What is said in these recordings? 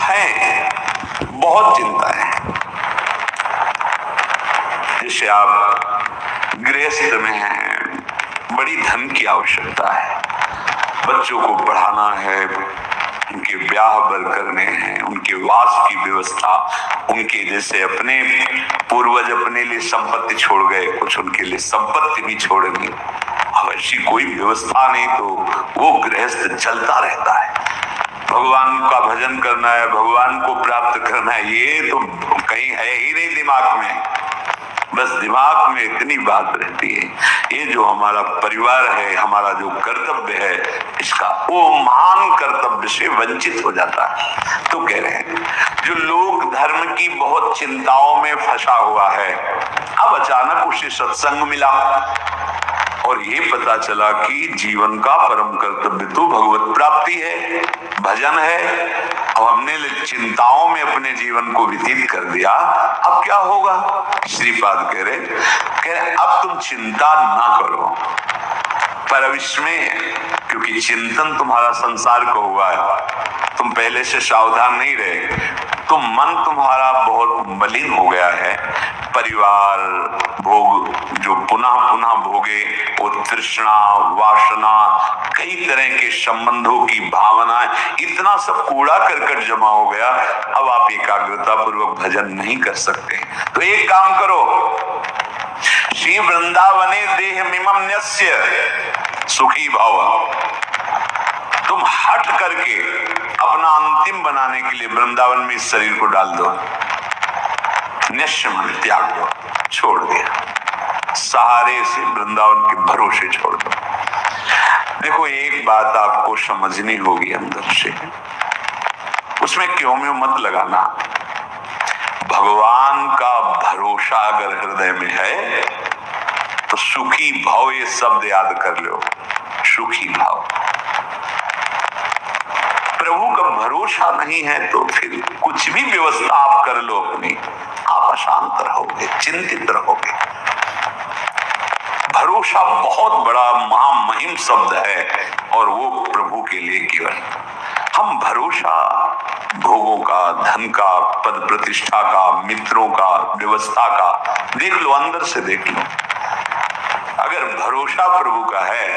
है, बहुत चिंता है। जैसे आप गृहस्थ में हैं, बड़ी धन की आवश्यकता है, बच्चों को पढ़ाना है, उनके ब्याह बर करने हैं, उनके वास की व्यवस्था, उनके जैसे अपने पूर्वज अपने लिए संपत्ति छोड़ गए, कुछ उनके लिए संपत्ति भी छोड़ेंगे। अब ऐसी कोई व्यवस्था नहीं तो वो गृहस्थ चलता रहता है। भगवान का भजन करना है, भगवान को प्राप्त करना है, ये तो कहीं है ही नहीं दिमाग में। बस दिमाग में इतनी बात रहती है, ये जो हमारा परिवार है, हमारा जो कर्तव्य है, इसका वो महान कर्तव्य से वंचित हो जाता है। तो कह रहे हैं जो लोक धर्म की बहुत चिंताओं में फंसा हुआ है, अब अचानक उसे सत्संग मिला और ये पता चला कि जीवन का परम कर्तव्य तो भगवत प्राप्ति है, भजन है। अब हमने चिंताओं में अपने जीवन को व्यतीत कर दिया, अब क्या होगा? श्रीपाद कह रहे अब तुम चिंता ना करो, पर अब इसमें क्योंकि चिंतन तुम्हारा संसार को हुआ है, तुम पहले से सावधान नहीं रहे, तो मन तुम्हारा बहुत मलिन हो गया है। परिवार भोग जो पुनः पुनः भोगे, वो तृष्णा, वासना, कई तरह के संबंधों की भावनाएं, इतना सब कूड़ा करकट जमा हो गया। अब आप एकाग्रता पूर्वक भजन नहीं कर सकते। तो एक काम करो, श्री वृंदावने देह मिमम न्यस्य सुखी भव। तुम हट करके अपना अंतिम बनाने के लिए वृंदावन में इस शरीर को डाल दो। निश्चय मन त्याग दो, छोड़ दिया, सहारे से वृंदावन के भरोसे छोड़ दो। देखो एक बात आपको समझनी होगी अंदर से, उसमें क्यों में मत लगाना। भगवान का भरोसा अगर हृदय में है तो सुखी भाव, ये शब्द याद कर लो, सुखी भाव। प्रभु का भरोसा नहीं है तो फिर कुछ भी व्यवस्था आप कर लो अपनी, आप अशांत रहोगे, चिंतित रहोगे। भरोसा बहुत बड़ा महामहिम शब्द है और वो प्रभु के लिए केवल। हम भरोसा भोगों का, धन का, पद प्रतिष्ठा का, मित्रों का, व्यवस्था का, देख लो, अंदर से देख लो। अगर भरोसा प्रभु का है,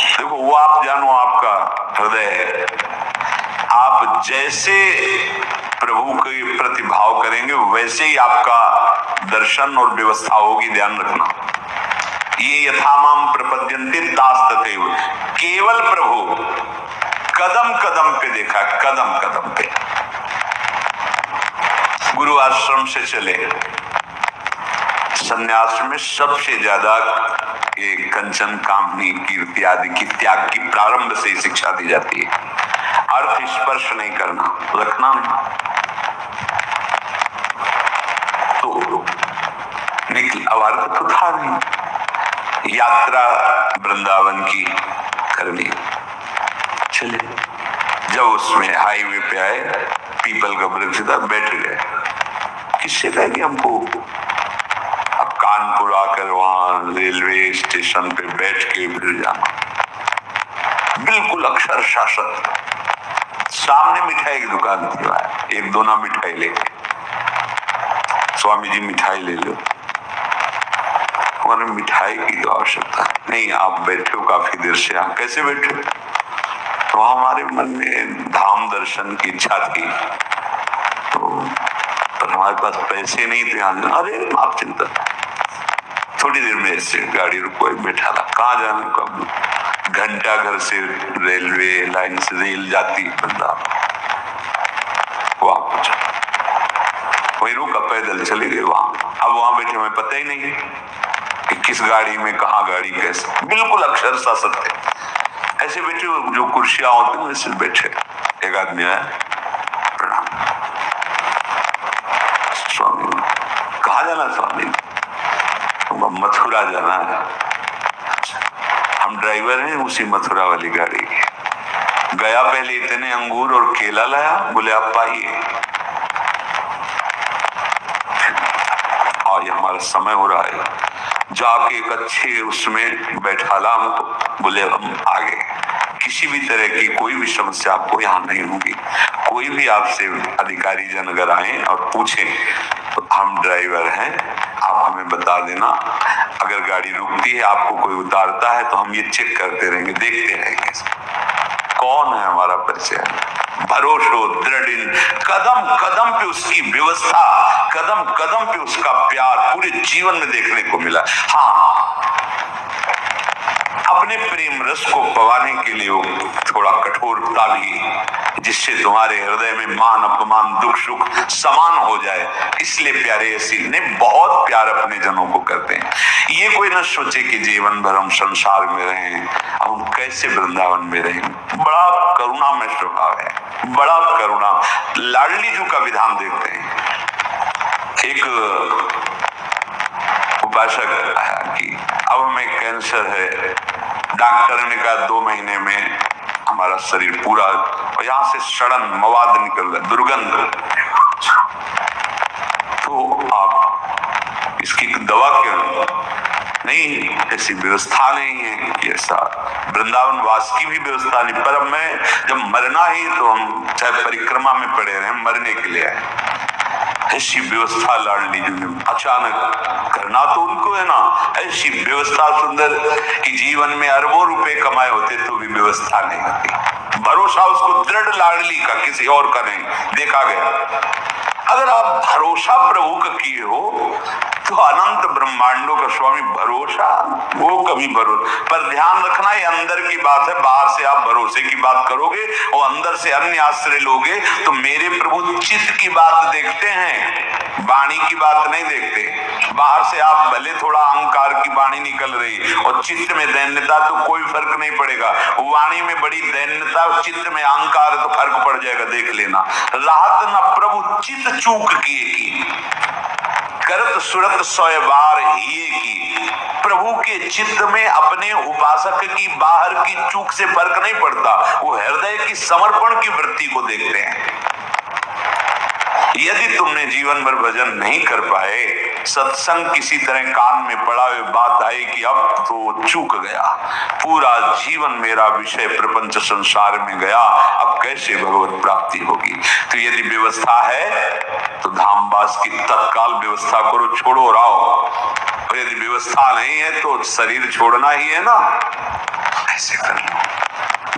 देखो वो आप जानो आपका हृदय है, आप जैसे प्रभु के प्रति भाव करेंगे वैसे ही आपका दर्शन और व्यवस्था होगी। ध्यान रखना, ये यथामाम प्रपद्यन्ते दास तथैव, केवल प्रभु कदम कदम पे देखा, कदम कदम पे। गुरु आश्रम से चले, संन्यास में सबसे ज्यादा ये कंचन, कामनी, कीर्ति आदि की त्याग की प्रारंभ से ही शिक्षा दी जाती है। अर्थ स्पर्श नहीं करना, रखना नहीं। तो निकल, अब अर्थ तो था नहीं, यात्रा वृंदावन की करनी। चले, जब उसमें हाईवे पे आए, पीपल का वृक्ष था, बैठ गए। किससे कहे कि हमको अब कानपुर आकर वहां रेलवे स्टेशन पे बैठ के फिर जाना, बिल्कुल अक्षर शासन। सामने मिठाई की दुकान थी, वहां एक दोना मिठाई लेके, स्वामी जी मिठाई ले लो। हमारे मिठाई की आवश्यकता नहीं, आप बैठे हो काफी देर से, आप कैसे बैठे? तो हमारे मन में धाम दर्शन की इच्छा थी, तो पर हमारे पास पैसे नहीं थे। अरे आप चिंता, थोड़ी देर में ऐसे गाड़ी रुको, बैठा था। कहाँ जाने, कब घंटा घर से रेलवे लाइन से रेल जाती बंदा, वहां पहुंचा, वही रुका, पैदल चले गए वहां। अब वहां बैठे, हमें पता ही नहीं कि किस गाड़ी में, कहाँ गाड़ी, कैसे, बिल्कुल अक्षरशः सत्य। ऐसे बैठे, जो कुर्सियां होती हैं वैसे बैठे। एक आदमी आया, प्रणाम। स्वामी, कहाँ जाना स्वामी? मथुरा जाना है। हम ड्राइवर हैं उसी मथुरा वाली गाड़ी के। गया, पहले इतने अंगूर और केला लाया, बोले आप पाइए, और ये हमारा समय हो रहा है। जाके एक अच्छे उसमें बैठाला हमको, बोले हम आगे। किसी भी तरह की कोई भी समस्या आपको यहाँ नहीं होगी। कोई भी आपसे अधिकारी जन अगर आए और पूछें तो हम ड्राइवर हैं, आप हमें बता देना। अगर गाड़ी रुकती है, आपको कोई उतारता है तो हम ये चेक करते रहेंगे, देखते रहेंगे कौन है हमारा परिचय। भरोसो दृढ़, कदम कदम पे उसकी व्यवस्था, कदम कदम पे उसका प्यार पूरे जीवन में देखने को मिला। हाँ, अपने प्रेम रस को पवाने के लिए वो थोड़ा कठोरता भी, जिससे तुम्हारे हृदय में मान अपमान दुख सुख समान हो जाए, इसलिए प्यारे ऐसी ने बहुत प्यार अपने जनों को करते हैं। ये कोई न सोचे कि जीवन भर हम संसार में रहें, हम कैसे वृंदावन में रहें। बड़ा करुणा में स्वभाव है, बड़ा करुणा। लाडली जी का विधान देखते हैं। एक उपासक आया कि अब हमें कैंसर है, डॉक्टर ने कहा 2 महीने में हमारा शरीर पूरा, और यहाँ से सड़न मवाद निकल रहा है, दुर्गंध, तो आप इसकी दवा क्यों नहीं? ऐसी व्यवस्था नहीं है कि ऐसा वृंदावन वास की भी व्यवस्था नहीं। पर अब मैं जब मरना ही, तो हम चाहे परिक्रमा में पड़े रहे, मरने के लिए आए। ऐसी व्यवस्था लाडली जी ने अचानक करना तो उनको है ना, ऐसी व्यवस्था सुंदर कि जीवन में अरबों रुपए कमाए होते तो भी व्यवस्था नहीं होती। भरोसा उसको दृढ़ लाडली का, किसी और का नहीं देखा गया। अगर आप भरोसा प्रभु का किए हो तो अनंत ब्रह्मांडों का स्वामी भरोसा, वो कभी भरोसा। पर ध्यान रखना, ये अंदर की बात है। बाहर से आप भरोसे की बात करोगे और अंदर से अन्य आश्रय लोगे तो मेरे प्रभु चित्त की बात देखते हैं, वाणी की बात नहीं देखते। बाहर से आप भले थोड़ा अहंकार की वाणी निकल रही और चित्त में दैन्यता, तो कोई फर्क नहीं पड़ेगा। वाणी में बड़ी दैन्यता और चित्त में अहंकार, तो फर्क पड़ जाएगा, देख लेना। राहत न प्रभु चित्त चूक किए की, करत सुरत 100 बार ही की। प्रभु के चित्त में अपने उपासक की बाहर की चूक से फर्क नहीं पड़ता, वो हृदय की समर्पण की वृत्ति को देखते हैं। यदि तुमने जीवन भर भजन नहीं कर पाए, सत्संग किसी तरह कान में पड़ा हुए बात आई कि अब तो चूक गया, पूरा जीवन मेरा विषय प्रपंच संसार में गया, अब कैसे भगवत प्राप्ति होगी। तो यदि व्यवस्था है तो धामवास की तत्काल व्यवस्था करो, छोड़ो राओ। और यदि व्यवस्था नहीं है तो शरीर छोड़ना ही है ना, ऐसे कर लो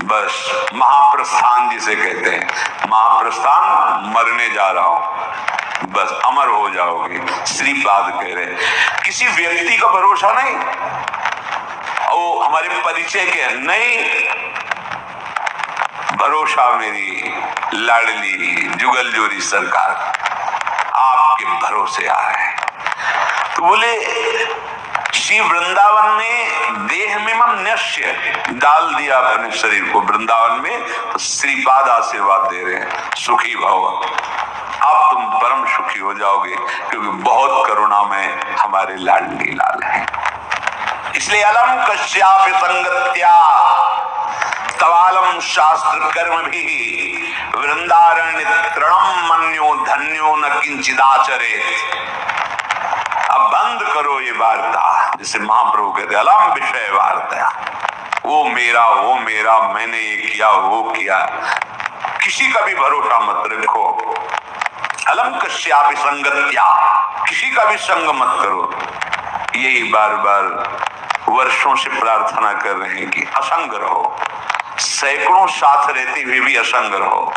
बस। महाप्रस्थान जिसे कहते हैं, महाप्रस्थान, मरने जा रहा हूं, बस अमर हो जाओगे। श्रीपाद कह रहे किसी व्यक्ति का भरोसा नहीं, वो हमारे परिचय के नहीं, भरोसा मेरी लाडली जुगल जोरी सरकार आपके भरोसे आ रहे हैं। तो बोले श्री वृंदावन ने देह में मनुष्य डाल दिया अपने शरीर को वृंदावन में, तो श्रीपाद आशीर्वाद दे रहे हैं, सुखी भव, अब तुम परम सुखी हो जाओगे, क्योंकि बहुत करुणा में हमारे लाडली लाल हैं। इसलिए अलम कश्यापि संगत्या तवालम शास्त्र कर्म भी वृंदारण्य तृणम मन्यो धन्यो न किंचिदाचरेत। अब बंद करो ये वार्ता, जिसे महाप्रभु कहते अलम विषय वार्ता, वो मेरा, मैंने ये किया वो किया, किसी का भी भरोसा मत रखो। अलम कश्यापि संगत्या, किसी का भी संग मत करो। यही बार बार वर्षों से प्रार्थना कर रहे हैं कि असंग रहो, सैकड़ों साथ रहते हुए भी असंग रहो।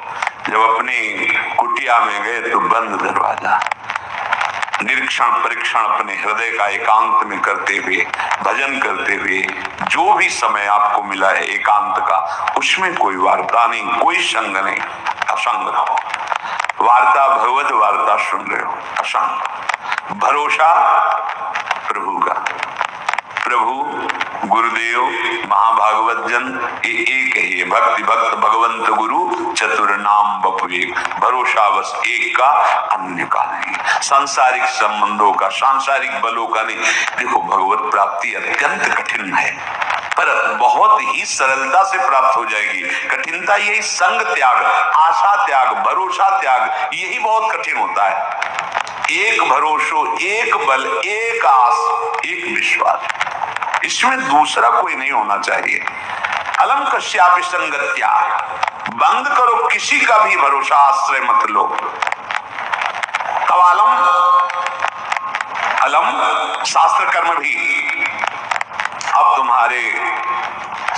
जब अपनी कुटिया में गए तो बंद दरवाजा, निरीक्षण परीक्षण अपने हृदय का एकांत में करते हुए, भजन करते हुए, जो भी समय आपको मिला है एकांत का, उसमें कोई वार्ता नहीं, कोई संग नहीं, असंग रहो। वार्ता भगवत वार्ता सुन रहे हो, असंग। भरोसा प्रभु का, प्रभु गुरुदेव महाभागवत जन ये एक ही है। भक्ति भक्त भगवंत गुरु चतुर नाम बपु एक, भरोसा बस एक का, अन्य का नहीं। सांसारिक संबंधों का, सांसारिक बलों का नहीं। देखो भगवत प्राप्ति अत्यंत कठिन है, पर बहुत ही सरलता से प्राप्त हो जाएगी। कठिनता यही संग त्याग, आशा त्याग, भरोसा त्याग, यही बहुत कठिन होता है। एक भरोसो, एक बल, एक आस, एक विश्वास, इसमें दूसरा कोई नहीं होना चाहिए। अलम कश्यापि संगत्या, बंद करो, किसी का भी भरोसा आश्रय मत लो। कवालम अलम शास्त्र कर्म भी, अब तुम्हारे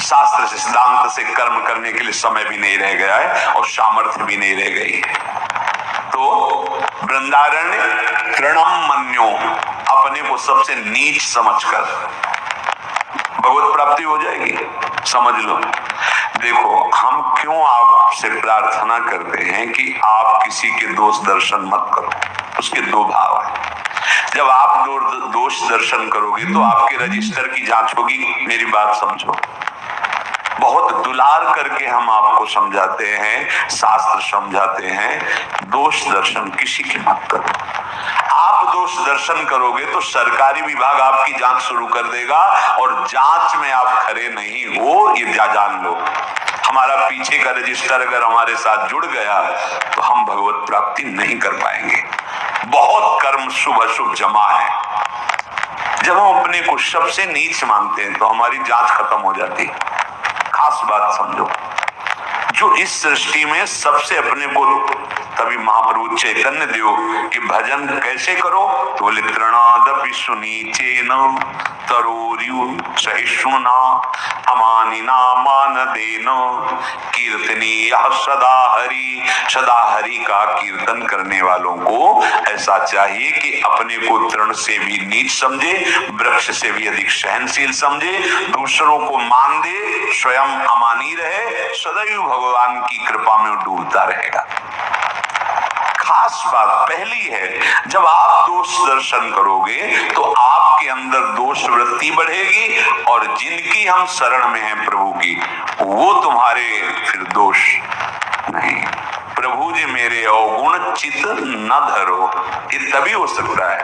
शास्त्र से सिद्धांत से कर्म करने के लिए समय भी नहीं रह गया है और सामर्थ्य भी नहीं रह गई। तो वृंदारण्य तृणम मन्यो, अपने को सबसे नीच समझकर भगवत प्राप्ति हो जाएगी, समझ लो। देखो हम क्यों आपसे प्रार्थना करते हैं कि आप किसी के दोष दर्शन मत करो, उसके दो भाव हैं। जब आप दोष दर्शन करोगे तो आपके रजिस्टर की जांच होगी, मेरी बात समझो। बहुत दुलार करके हम आपको समझाते हैं, शास्त्र समझाते हैं, दोष दर्शन किसी के मत करो। आप दोष दर्शन करोगे तो सरकारी विभाग आपकी जांच शुरू कर देगा और जांच में आप खरे नहीं हो, ये जान लो। हमारा पीछे का रजिस्टर अगर हमारे साथ जुड़ गया तो हम भगवत प्राप्ति नहीं कर पाएंगे। बहुत कर्म शुभ अशुभ जमा है। जब हम अपने को सबसे नीच मानते हैं तो हमारी जांच खत्म हो जाती है। खास बात समझो, जो इस सृष्टि में सबसे अपने को, तभी महाप्रभु चैतन्य देव कि भजन कैसे करो, तो बोले तृणादपि सुनीचेन तरोर्यु सहिष्णुना अमानिना मानदेन कीर्तनीय सदा हरि। सदा हरि का कीर्तन करने वालों को ऐसा चाहिए कि अपने को तृण से भी नीच समझे, वृक्ष से भी अधिक सहनशील समझे, दूसरों को मान दे, स्वयं अमानी रहे, सदैव भगवान की कृपा में डूबता रहेगा। खास बात पहली है, जब आप दोष दर्शन करोगे तो आपके अंदर दोष वृत्ति बढ़ेगी और जिनकी हम शरण में हैं प्रभु की, वो तुम्हारे फिर दोष नहीं। प्रभु जी मेरे अवगुण चित न धरो, ये तभी हो सकता है।